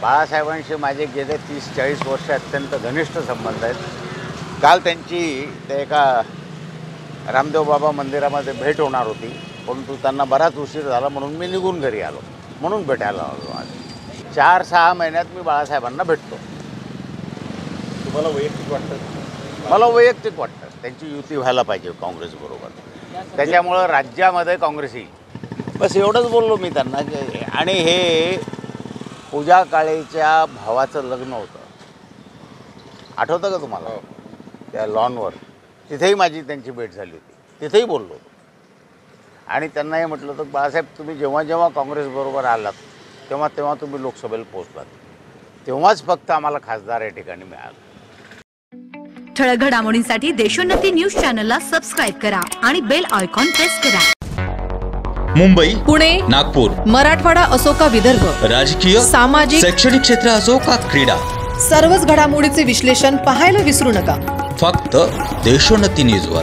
बाळासाहेबांशी माझे गेले 30-40 वर्ष अत्यंत घनिष्ठ संबंध आहेत। काल त्यांची ते एका रामदेव बाबा मंदिरामध्ये भेट होणार होती, परंतु त्यांना बराच उशीर झाला म्हणून मी निघून घरी आलो, म्हणून भेटायला आलो। आज 4-6 महिन्यात मी बाळासाहेबांना भेटतो। तुम्हाला वैयक्तिक वाटतं? मला वैयक्तिक वाटतं त्यांची युती व्हायला पाहिजे काँग्रेसबरोबर, त्याच्यामुळं राज्यामध्ये काँग्रेस येईल, बस एवढंच बोललो मी त्यांना। आणि हे पूजा काळेच्या भावाचं लग्न होतं, आठवतं का तुम्हाला? त्या लॉनवर, तिथेही माझी त्यांची भेट झाली होती, तिथेही बोललो होतो। आणि त्यांना हे म्हटलं होतं, बाळासाहेब तुम्ही जेव्हा जेव्हा काँग्रेसबरोबर आलात तेव्हा तेव्हा तुम्ही लोकसभेला पोहोचलात, तेव्हाच फक्त आम्हाला खासदार या ठिकाणी मिळाला। ठळक घडामोडींसाठी देशोन्नती न्यूज चॅनलला सबस्क्राइब करा आणि बेल आयकॉन प्रेस करा। मुंबई, पुणे, नागपूर, मराठवाडा असो का विदर्भ, राजकीय, सामाजिक, शैक्षणिक क्षेत्र असो का क्रीडा, सर्वच घडामोडीचे विश्लेषण पाहायला विसरू नका। फक्त देशोन्नती न्यूजवर।